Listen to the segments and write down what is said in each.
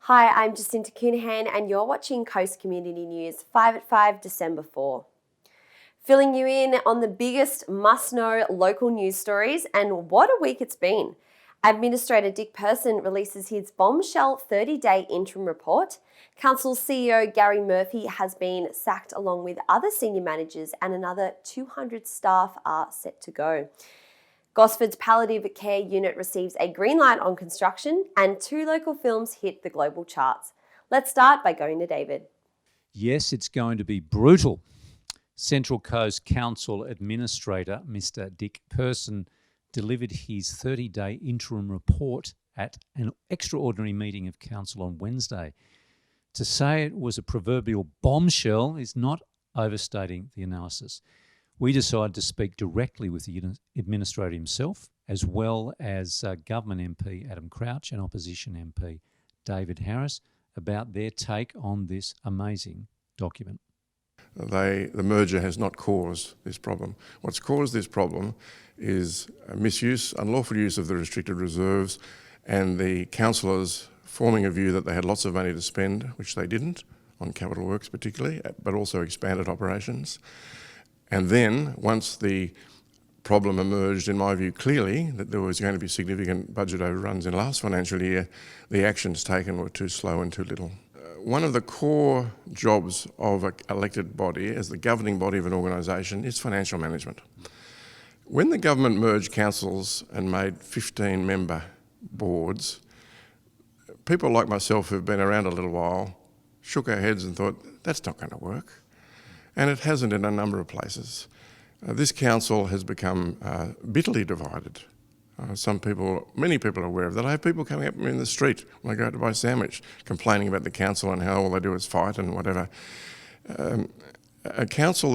Hi, I'm Jacinta Coonahan and you're watching Coast Community News 5 at 5, December 4. Filling you in on the biggest must-know local news stories, and what a week it's been. Administrator Dick Person releases his bombshell 30-day interim report. Council CEO Gary Murphy has been sacked along with other senior managers, and another 200 staff are set to go. Gosford's palliative care unit receives a green light on construction, and 2 local films hit the global charts. Let's start by going to David. Yes, it's going to be brutal. Central Coast Council Administrator Mr. Dick Person delivered his 30-day interim report at an extraordinary meeting of Council on Wednesday. To say it was a proverbial bombshell is not overstating the analysis. We decided to speak directly with the Administrator himself, as well as Government MP Adam Crouch and Opposition MP David Harris, about their take on this amazing document. The merger has not caused this problem. What's caused this problem is misuse, unlawful use of the restricted reserves, and the councillors forming a view that they had lots of money to spend, which they didn't, on capital works particularly, but also expanded operations. And then, once the problem emerged, in my view, clearly, that there was going to be significant budget overruns in last financial year, the actions taken were too slow and too little. One of the core jobs of an elected body, as the governing body of an organisation, is financial management. When the government merged councils and made 15-member boards, people like myself who've been around a little while shook our heads and thought, that's not going to work. And it hasn't in a number of places. This council has become bitterly divided. Many people are aware of that. I have people coming up to me in the street when I go out to buy a sandwich, complaining about the council and how all they do is fight and whatever. A council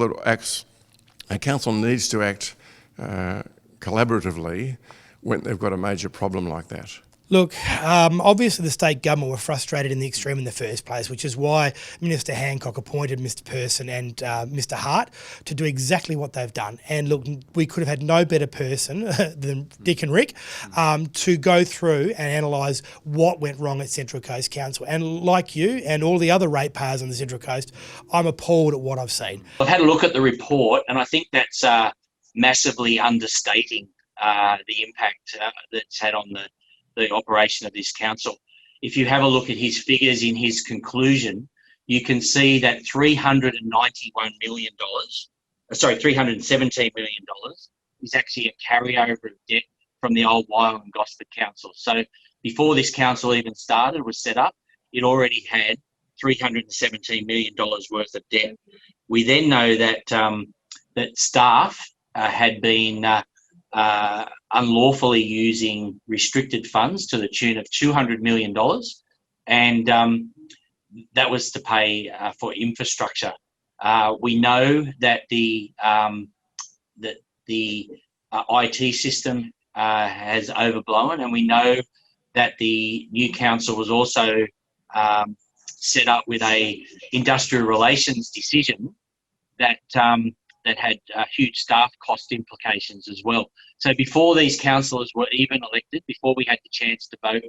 needs to act collaboratively when they've got a major problem like that. Look, obviously the state government were frustrated in the extreme in the first place, which is why Minister Hancock appointed Mr. Person and Mr. Hart to do exactly what they've done. And look, we could have had no better person than Dick and Rick to go through and analyse what went wrong at Central Coast Council. And like you and all the other ratepayers on the Central Coast, I'm appalled at what I've seen. I've had a look at the report, and I think that's massively understating the impact that's had on the operation of this council. If you have a look at his figures in his conclusion, you can see that $317 million is actually a carryover of debt from the old Wyong and Gosford council. So before this council even was set up, it already had $317 million worth of debt. We then know that that staff had been unlawfully using restricted funds to the tune of $200 million, and that was to pay for infrastructure. We know that the IT system has overblown, and we know that the new council was also set up with a industrial relations decision that had huge staff cost implications as well. So before these councillors were even elected, before we had the chance to vote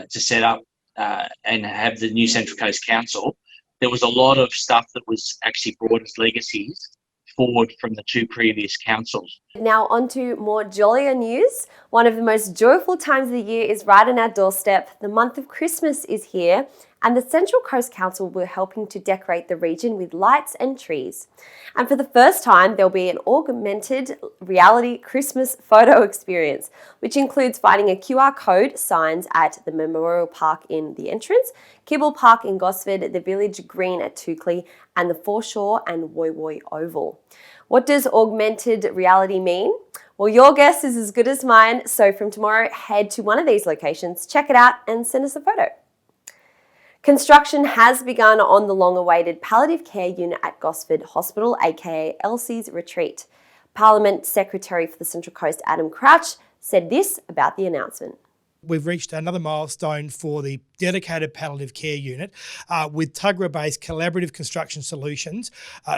to set up and have the new Central Coast Council, there was a lot of stuff that was actually brought as legacies forward from the 2 previous councils. Now on to more jollier news. One of the most joyful times of the year is right on our doorstep. The month of Christmas is here, and the Central Coast Council were helping to decorate the region with lights and trees. And for the first time, there'll be an augmented reality Christmas photo experience, which includes finding a QR code signs at the Memorial Park in the entrance, Kibble Park in Gosford, the Village Green at Toukley, and the Foreshore and Woy Woy Oval. What does augmented reality mean? Well, your guess is as good as mine, so from tomorrow, head to one of these locations, check it out, and send us a photo. Construction has begun on the long-awaited palliative care unit at Gosford Hospital, aka Elsie's Retreat. Parliament Secretary for the Central Coast, Adam Crouch, said this about the announcement. We've reached another milestone for the dedicated palliative care unit with Tuggerah-based Collaborative Construction Solutions,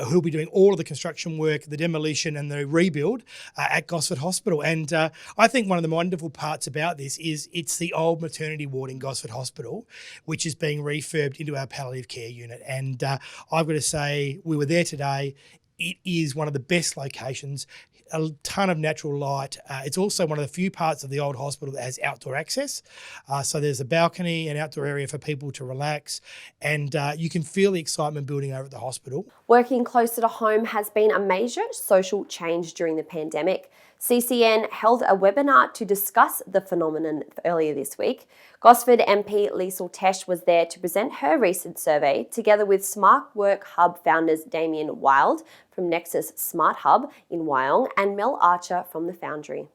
who'll be doing all of the construction work, the demolition and the rebuild at Gosford Hospital. And I think one of the wonderful parts about this is it's the old maternity ward in Gosford Hospital, which is being refurbed into our palliative care unit. And I've got to say, we were there today. It is one of the best locations, a ton of natural light. It's also one of the few parts of the old hospital that has outdoor access. So there's a balcony, an outdoor area for people to relax, and you can feel the excitement building over at the hospital. Working closer to home has been a major social change during the pandemic. CCN held a webinar to discuss the phenomenon earlier this week. Gosford MP Liesl Tesch was there to present her recent survey, together with Smart Work Hub founders Damien Wild from Nexus Smart Hub in Wyong and Mel Archer from The Foundry.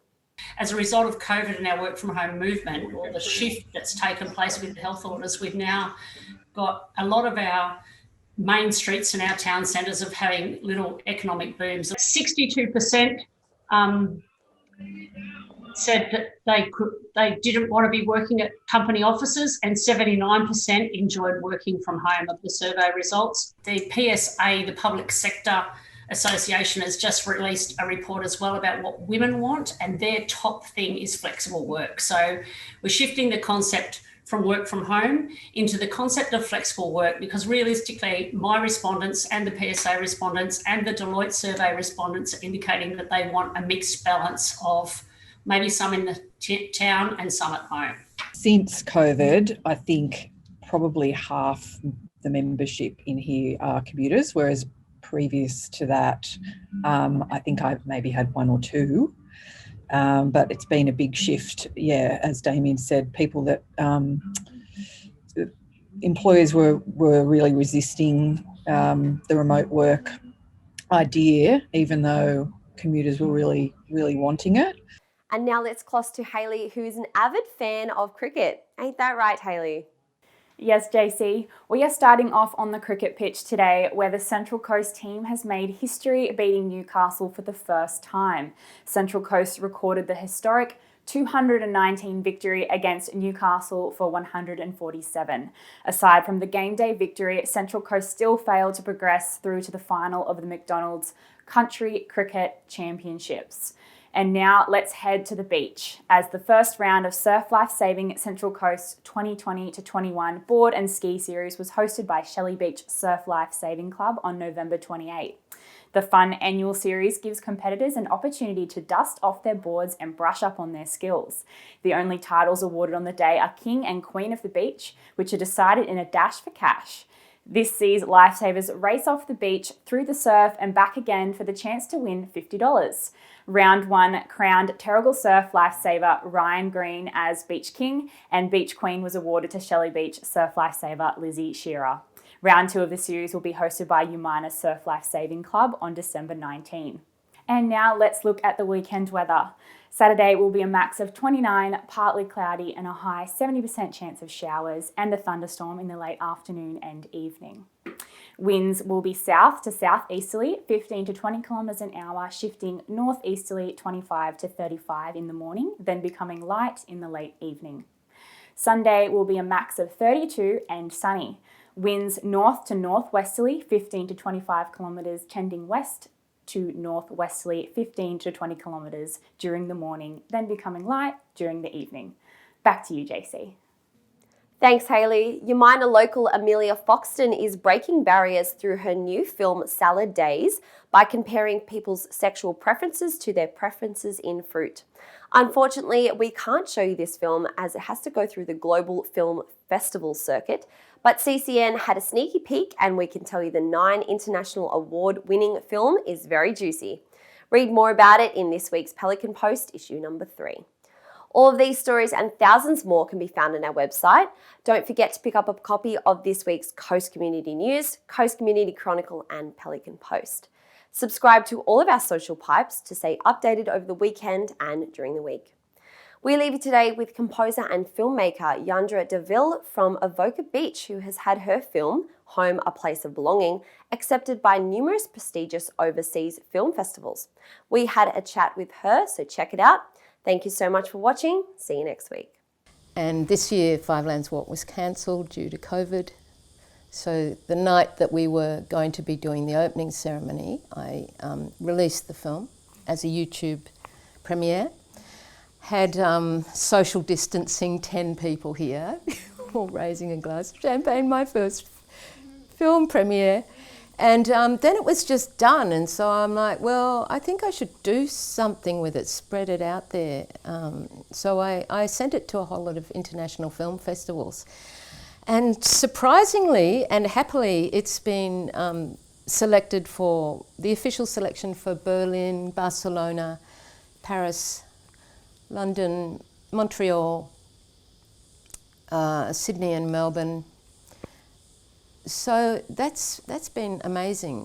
As a result of COVID and our work from home movement, or the shift that's taken place with the health orders, we've now got a lot of our main streets in our town centres of having little economic booms. 62% said that they didn't want to be working at company offices, and 79% enjoyed working from home of the survey results. The PSA, the Public Sector Association, has just released a report as well about what women want, and their top thing is flexible work. So we're shifting the concept from work from home into the concept of flexible work, because realistically my respondents and the PSA respondents and the Deloitte survey respondents are indicating that they want a mixed balance of maybe some in the town and some at home. Since COVID, I think probably half the membership in here are commuters, whereas previous to that, I think I've maybe had one or two. But it's been a big shift. Yeah, as Damien said, people that employers were really resisting the remote work idea, even though commuters were really wanting it. And now let's cross to Hayley, who's an avid fan of cricket. Ain't that right, Hayley? Yes, JC. We are starting off on the cricket pitch today, where the Central Coast team has made history, beating Newcastle for the first time. Central Coast recorded the historic 219 victory against Newcastle for 147. Aside from the game day victory, Central Coast still failed to progress through to the final of the McDonald's Country Cricket Championships. And now let's head to the beach, as the first round of Surf Life Saving Central Coast 2020-21 board and ski series was hosted by Shelley Beach Surf Life Saving Club on November 28. The fun annual series gives competitors an opportunity to dust off their boards and brush up on their skills. The only titles awarded on the day are King and Queen of the Beach, which are decided in a dash for cash. This sees lifesavers race off the beach, through the surf and back again for the chance to win $50. Round 1 crowned Terrigal Surf lifesaver Ryan Green as Beach King, and Beach Queen was awarded to Shelley Beach Surf lifesaver Lizzie Shearer. Round 2 of the series will be hosted by Umina Surf Life Saving Club on December 19. And now let's look at the weekend weather. Saturday will be a max of 29, partly cloudy, and a high 70% chance of showers and a thunderstorm in the late afternoon and evening. Winds will be south to southeasterly, 15 to 20 kilometres an hour, shifting northeasterly 25 to 35 in the morning, then becoming light in the late evening. Sunday will be a max of 32 and sunny. Winds north to northwesterly, 15 to 25 kilometres, tending west to northwesterly, 15 to 20 kilometres during the morning, then becoming light during the evening. Back to you, JC. Thanks, Hayley. Umina local Amelia Foxton is breaking barriers through her new film Salad Days by comparing people's sexual preferences to their preferences in fruit. Unfortunately, we can't show you this film as it has to go through the Global Film Festival circuit, but CCN had a sneaky peek and we can tell you the 9 international award-winning film is very juicy. Read more about it in this week's Pelican Post, issue number 3. All of these stories and thousands more can be found on our website. Don't forget to pick up a copy of this week's Coast Community News, Coast Community Chronicle and Pelican Post. Subscribe to all of our social pipes to stay updated over the weekend and during the week. We leave you today with composer and filmmaker Yandra DeVille from Avoca Beach, who has had her film, Home, A Place of Belonging, accepted by numerous prestigious overseas film festivals. We had a chat with her, so check it out. Thank you so much for watching. See you next week. And this year, Five Lands Walk was cancelled due to COVID. So the night that we were going to be doing the opening ceremony, I released the film as a YouTube premiere. Had social distancing, 10 people here, all raising a glass of champagne, my first film premiere. And then it was just done, and so I'm like, well, I think I should do something with it, spread it out there. So I sent it to a whole lot of international film festivals. And surprisingly and happily, it's been selected for the official selection for Berlin, Barcelona, Paris, London, Montreal, Sydney and Melbourne. So that's been amazing.